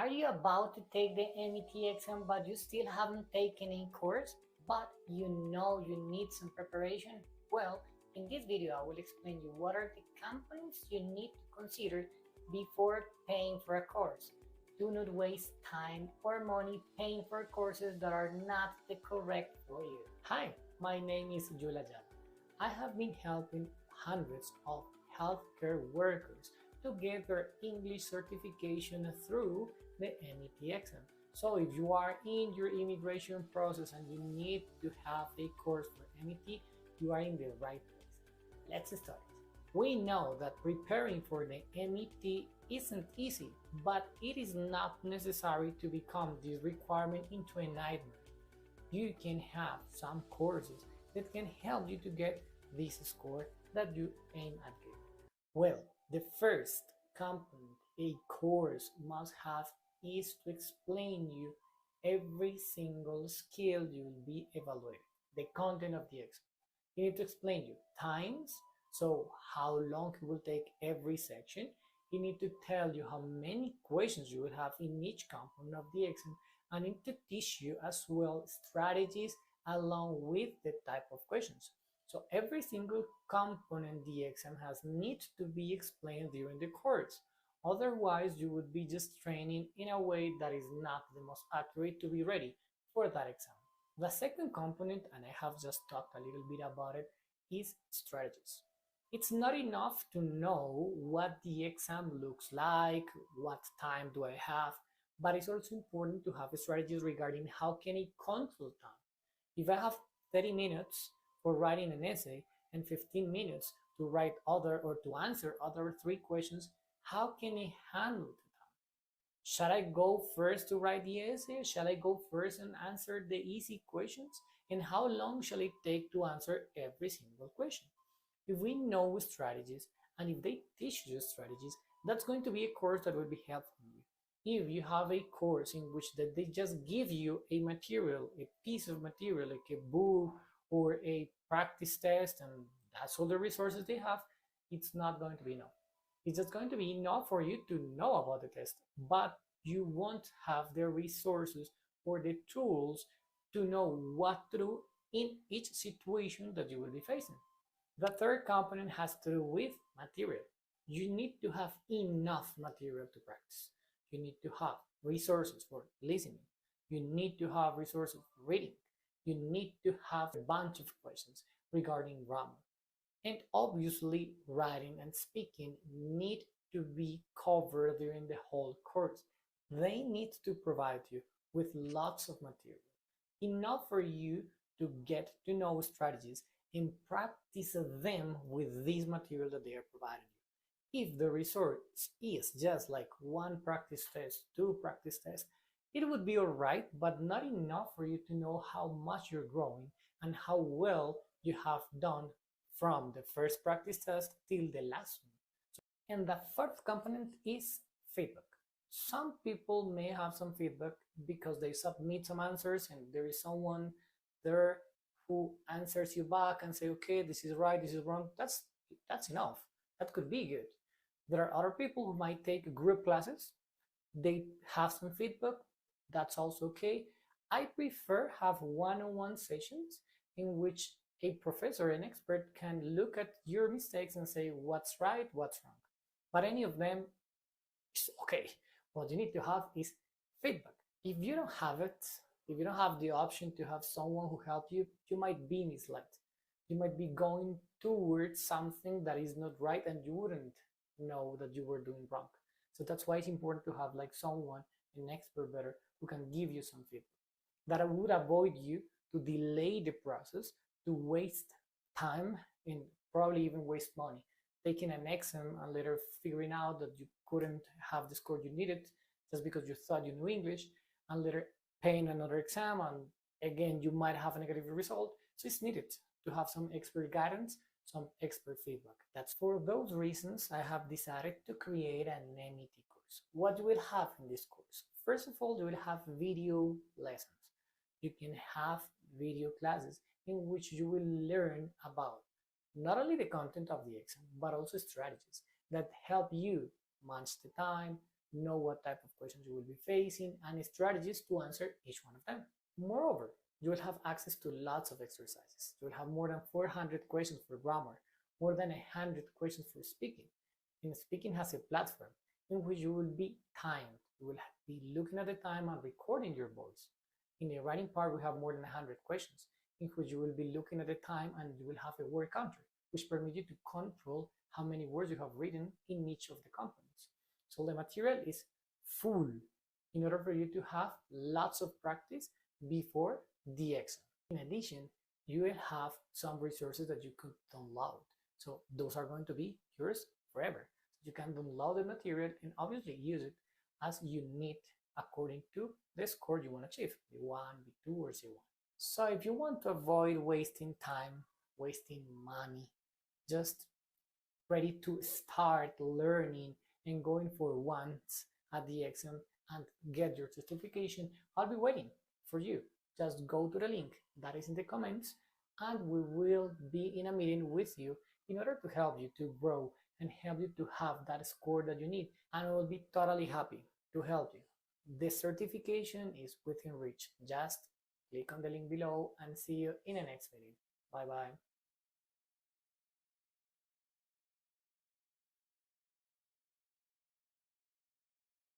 Are you about to take the MET exam but you still haven't taken a course, but you know you need some preparation? Well, in this video I will explain you what are the components you need to consider before paying for a course. Do not waste time or money paying for courses that are not the correct for you. Hi, my name is Yula Jal. I have been helping hundreds of healthcare workers to get their English certification through the MET exam. So if you are in your immigration process and you need to have a course for MET, you are in the right place. Let's start. We know that preparing for the MET isn't easy, but it is not necessary to become this requirement into a nightmare. You can have some courses that can help you to get this score that you aim at getting. Well, the first component a course must have is to explain you every single skill you will be evaluated, the content of the exam. You need to explain you times, so how long it will take every section. You need to tell you how many questions you will have in each component of the exam, and need to teach you as well strategies along with the type of questions. So every single component the exam has needs to be explained during the course. Otherwise, you would be just training in a way that is not the most accurate to be ready for that exam. The second component, and I have just talked a little bit about it, is strategies. It's not enough to know what the exam looks like, what time do I have, but it's also important to have strategies regarding how can I control time. If I have 30 minutes for writing an essay and 15 minutes to write other or to answer other 3 questions, how can I handle the time? Shall I go first to write the essay? Shall I go first and answer the easy questions? And how long shall it take to answer every single question? If we know strategies and if they teach you strategies, that's going to be a course that will be helpful you. If you have a course in which that they just give you a material, a piece of material like a book or a practice test, and that's all the resources they have, it's not going to be enough. It's just going to be enough for you to know about the test, but you won't have the resources or the tools to know what to do in each situation that you will be facing. The third component has to do with material. You need to have enough material to practice. You need to have resources for listening. You need to have resources for reading. You need to have a bunch of questions regarding grammar. And obviously, writing and speaking need to be covered during the whole course. They need to provide you with lots of material, enough for you to get to know strategies and practice them with this material that they are providing you. If the resource is just like 1 practice test, 2 practice tests, it would be all right, but not enough for you to know how much you're growing and how well you have done from the first practice test till the last one. And the fourth component is feedback. Some people may have some feedback because they submit some answers and there is someone there who answers you back and say, okay, this is right, this is wrong. That's enough. That could be good. There are other people who might take group classes. They have some feedback. That's also okay. I prefer have one-on-one sessions in which a professor, an expert, can look at your mistakes and say what's right, what's wrong. But any of them is okay. What you need to have is feedback. If you don't have it, if you don't have the option to have someone who help you, you might be misled. You might be going towards something that is not right and you wouldn't know that you were doing wrong. So that's why it's important to have like someone, an expert better, who can give you some feedback. That would avoid you to delay the process, to waste time and probably even waste money. Taking an exam and later figuring out that you couldn't have the score you needed just because you thought you knew English, and later paying another exam, and again you might have a negative result. So it's needed to have some expert guidance, some expert feedback. That's for those reasons I have decided to create an MET course. What you will have in this course? First of all, you will have video lessons. You can have video classes in which you will learn about not only the content of the exam, but also strategies that help you manage the time, know what type of questions you will be facing, and strategies to answer each one of them. Moreover, you will have access to lots of exercises. You will have more than 400 questions for grammar, more than 100 questions for speaking. And speaking has a platform in which you will be timed. You will be looking at the time and recording your voice. In the writing part, we have more than 100 questions in which you will be looking at the time and you will have a word counter, which permits you to control how many words you have written in each of the components. So the material is full in order for you to have lots of practice before the exam. In addition, you will have some resources that you could download. So those are going to be yours forever. You can download the material and obviously use it as you need according to the score you want to achieve, B1, B2, or C1. So if you want to avoid wasting time, wasting money, just ready to start learning and going for once at the exam and get your certification, I'll be waiting for you. Just go to the link that is in the comments and we will be in a meeting with you in order to help you to grow and help you to have that score that you need. And I will be totally happy to help you. The certification is within reach. Just click on the link below and see you in the next meeting. Bye bye.